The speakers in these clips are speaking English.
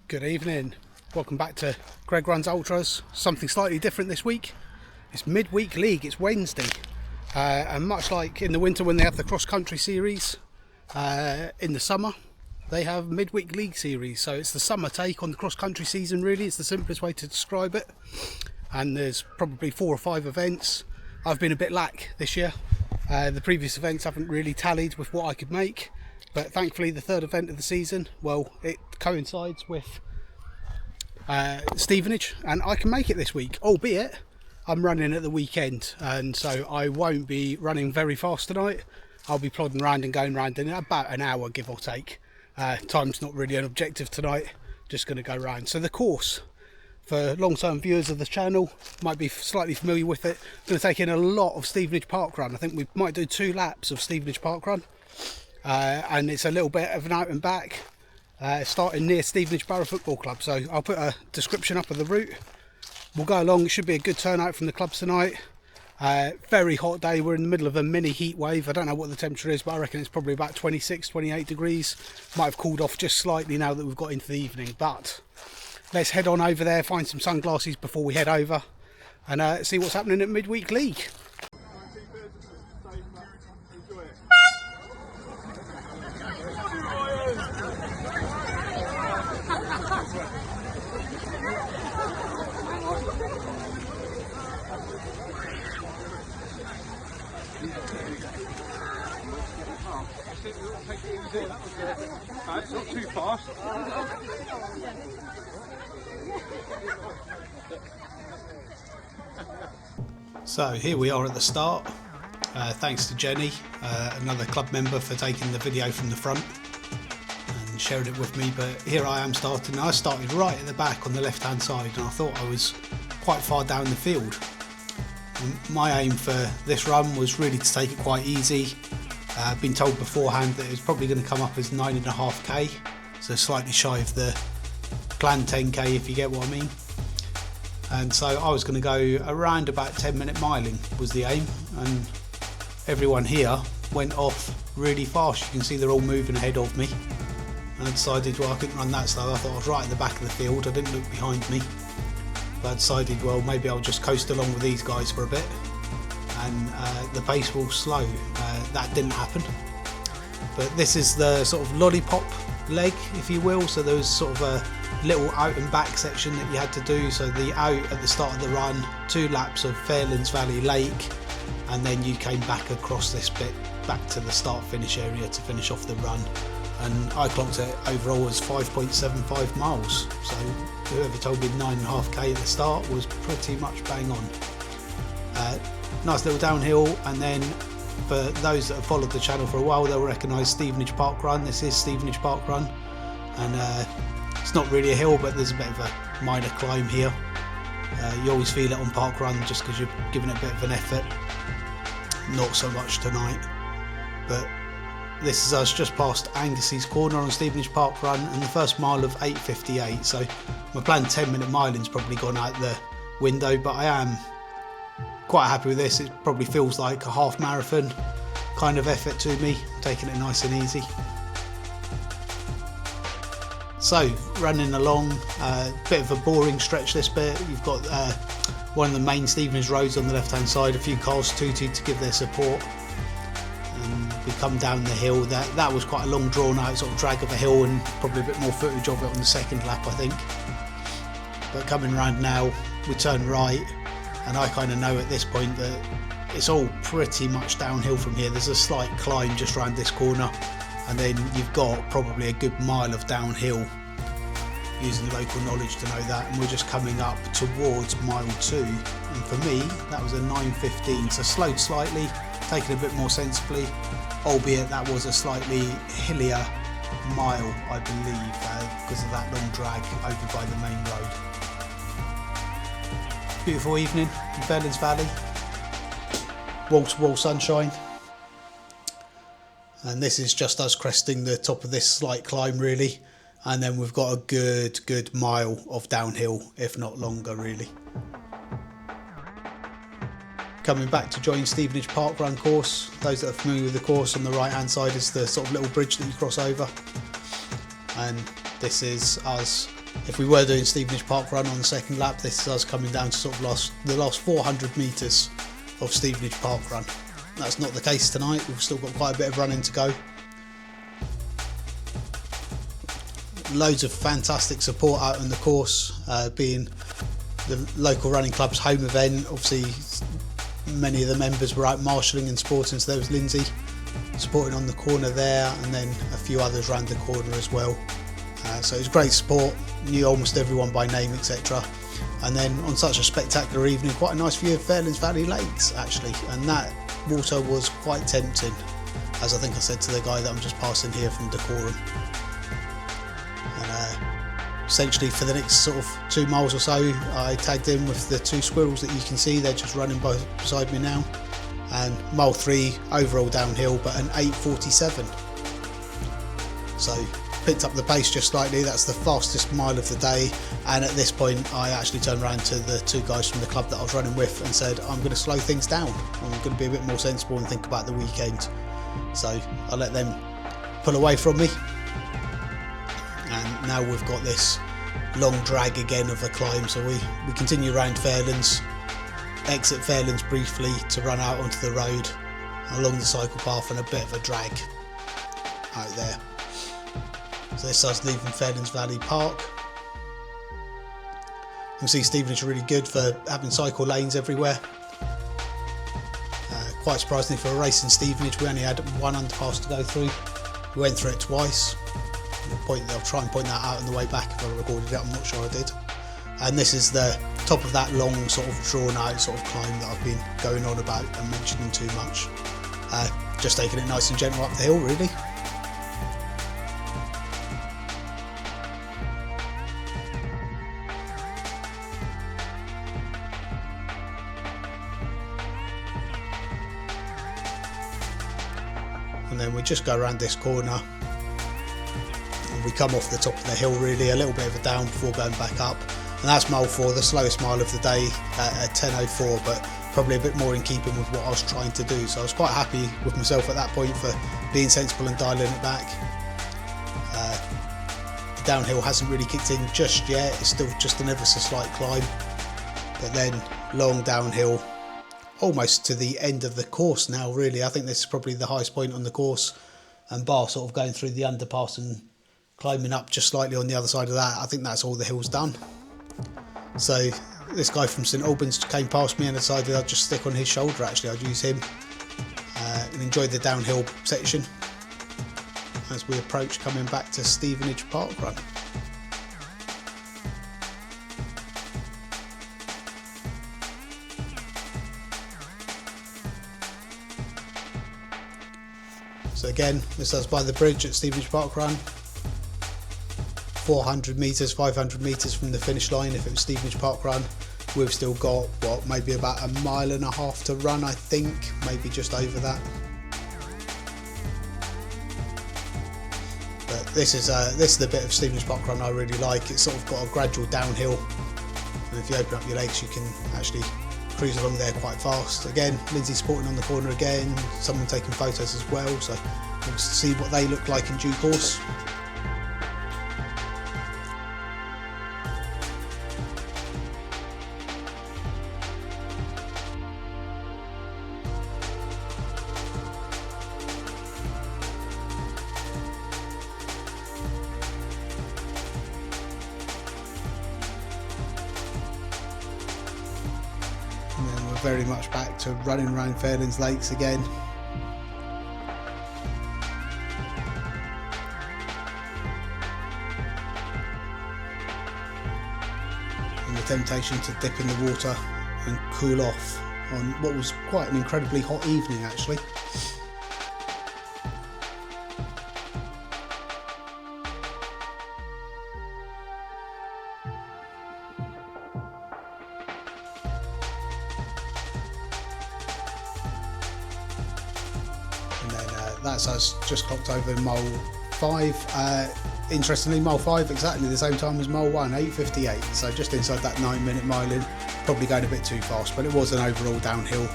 Good evening, welcome back to Greg Runs Ultras. Something slightly different this week. It's midweek league, it's Wednesday, and much like in the winter when they have the cross country series, in the summer they have midweek league series. So it's the summer take on the cross country season, really. It's the simplest way to describe it, and there's probably 4 or 5 events. I've been a bit lack this year. The previous events haven't really tallied with what I could make, but thankfully the third event of the season, well, it coincides with Stevenage, and I can make it this week, albeit I'm running at the weekend, and so I won't be running very fast tonight. I'll be plodding around and going around in about an hour, give or take. Time's not really an objective tonight, just going to go around. So the course, for long-term viewers of the channel, might be slightly familiar with it. I'm going to take in a lot of Stevenage Park Run. I think we might do 2 laps of Stevenage Park Run, and it's a little bit of an out and back, starting near Stevenage Borough Football Club. So I'll put a description up of the route. We'll go along. It should be a good turnout from the clubs tonight. Very hot day. We're in the middle of a mini heat wave. I don't know what the temperature is, but I reckon it's probably about 26, 28 degrees. Might have cooled off just slightly now that we've got into the evening, but let's head on over there, find some sunglasses before we head over, and see what's happening at midweek league. It's not too fast. So here we are at the start. Thanks to Jenny, another club member, for taking the video from the front and sharing it with me. But here I am starting. I started right at the back on the left hand side, and I thought I was quite far down the field. And my aim for this run was really to take it quite easy. I've been told beforehand that it's probably going to come up as 9.5k, so slightly shy of the planned 10k, if you get what I mean. And so I was going to go around about 10-minute miling was the aim, and everyone here went off really fast. You can see they're all moving ahead of me, and I decided, well, I couldn't run that slow. I thought I was right at the back of the field, I didn't look behind me, but I decided, well, maybe I'll just coast along with these guys for a bit, and the pace will slow. That didn't happen, but this is the sort of lollipop leg, if you will. So there was sort of a little out and back section that you had to do. So the out at the start of the run, 2 laps of Fairlands Valley Lake, and then you came back across this bit back to the start finish area to finish off the run, and I clocked it overall as 5.75 miles. So whoever told me 9.5k at the start was pretty much bang on. Nice little downhill, and then for those that have followed the channel for a while, they'll recognise Stevenage Park Run. This is Stevenage Park Run, and it's not really a hill, but there's a bit of a minor climb here. You always feel it on Park Run just because you're giving it a bit of an effort. Not so much tonight, but this is us just past Angus's corner on Stevenage Park Run, and the first mile of 8:58. So my planned 10-minute miling's probably gone out the window, but I am quite happy with this. It probably feels like a half marathon kind of effort to me, taking it nice and easy. So running along, bit of a boring stretch this bit. You've got one of the main Stevenage roads on the left hand side, a few cars tooted to give their support, and we come down the hill. That was quite a long drawn out sort of drag of a hill, and probably a bit more footage of it on the second lap, I think. But coming around now, we turn right, and I kind of know at this point that it's all pretty much downhill from here. There's a slight climb just around this corner, and then you've got probably a good mile of downhill, using local knowledge to know that, and we're just coming up towards mile 2, and for me that was a 9:15, so slowed slightly, taken a bit more sensibly, albeit that was a slightly hillier mile, I believe, because of that long drag over by the main road. Beautiful evening in Fairlands Valley, wall-to-wall sunshine, and this is just us cresting the top of this slight climb really, and then we've got a good mile of downhill, if not longer really. Coming back to join Stevenage Park Run course. Those that are familiar with the course, on the right hand side is the sort of little bridge that you cross over, and this is us if we were doing Stevenage Park Run on the second lap, this is us coming down to sort of the last 400 metres of Stevenage Park Run. That's not the case tonight. We've still got quite a bit of running to go. Loads of fantastic support out on the course, being the local running club's home event. Obviously many of the members were out marshalling and sporting, so there was Lindsay supporting on the corner there, and then a few others round the corner as well. So it was great support, knew almost everyone by name, etc. And then on such a spectacular evening, quite a nice view of Fairlands Valley Lakes actually, and that water was quite tempting, as I think I said to the guy that I'm just passing here from Decorum. And essentially for the next sort of 2 miles or so, I tagged in with the 2 squirrels that you can see, they're just running beside me now. And mile 3 overall downhill, but an 8:47. So picked up the pace just slightly. That's the fastest mile of the day, and at this point I actually turned around to the 2 guys from the club that I was running with and said, I'm going to slow things down, I'm going to be a bit more sensible and think about the weekend. So I let them pull away from me, and now we've got this long drag again of a climb. So we continue around Fairlands, exit Fairlands briefly to run out onto the road along the cycle path, and a bit of a drag out there. So this is leaving Fairlands Valley Park. You can see Stevenage are really good for having cycle lanes everywhere. Quite surprisingly for a race in Stevenage, we only had 1 underpass to go through. We went through it twice. I'll try and point that out on the way back if I recorded it, I'm not sure I did. And this is the top of that long sort of drawn out sort of climb that I've been going on about and mentioning too much. Just taking it nice and gentle up the hill really. And then we just go around this corner and we come off the top of the hill really, a little bit of a down before going back up. And that's mile 4, the slowest mile of the day at 10:04, but probably a bit more in keeping with what I was trying to do. So I was quite happy with myself at that point for being sensible and dialing it back. The downhill hasn't really kicked in just yet, it's still just an ever so slight climb. But then long downhill, almost to the end of the course now really. I think this is probably the highest point on the course, and bar sort of going through the underpass and climbing up just slightly on the other side of that, I think that's all the hill's done. So this guy from St Albans came past me and I decided I'd just stick on his shoulder actually. I'd use him and enjoy the downhill section as we approach coming back to Stevenage Park Run. So again, this is by the bridge at Stevenage Park Run. 400 metres, 500 metres from the finish line if it was Stevenage Park Run. We've still got, what, maybe about 1.5 miles to run, I think, maybe just over that. But this is the bit of Stevenage Park Run I really like. It's sort of got a gradual downhill, and if you open up your legs you can actually cruise along there quite fast. Again, Lindsay sporting on the corner again, someone taking photos as well, so we'll see what they look like in due course. And then we're very much back to running around Fairlands Lakes again. And the temptation to dip in the water and cool off on what was quite an incredibly hot evening actually. That's us just clocked over mile 5. Interestingly, mile 5 exactly the same time as mile 1, 8:58. So just inside that 9-minute mile in, probably going a bit too fast, but it was an overall downhill.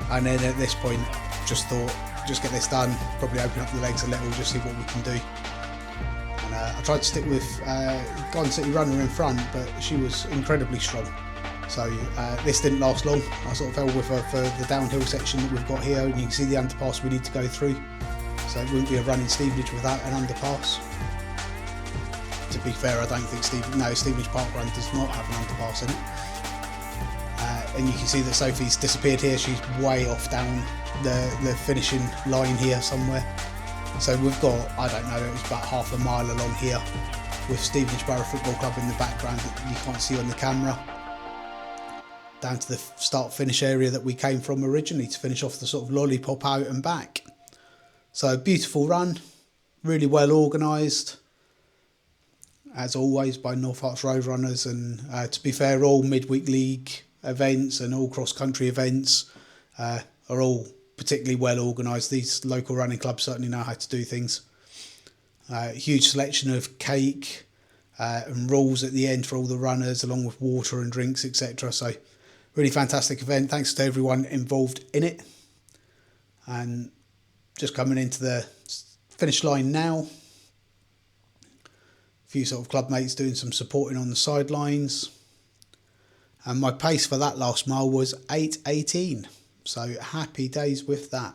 And then at this point, just thought, just get this done, probably open up the legs a little, just see what we can do. And I tried to stick with Garden City Runner in front, but she was incredibly strong. So this didn't last long. I sort of fell with her for the downhill section that we've got here, and you can see the underpass we need to go through. So it wouldn't be a run in Stevenage without an underpass. To be fair, I don't think Stevenage Park Run does not have an underpass in it. And you can see that Sophie's disappeared here. She's way off down the finishing line here somewhere. So we've got, I don't know, it was about half a mile along here with Stevenage Borough Football Club in the background that you can't see on the camera, down to the start finish area that we came from originally to finish off the sort of lollipop out and back. So beautiful run, really well organised as always by North Herts Road Runners, and to be fair, all midweek league events and all cross-country events are all particularly well organised. These local running clubs certainly know how to do things. Huge selection of cake and rules at the end for all the runners, along with water and drinks, etc. So really fantastic event. Thanks to everyone involved in it. And just coming into the finish line now. A few sort of club mates doing some supporting on the sidelines. And my pace for that last mile was 8:18. So happy days with that.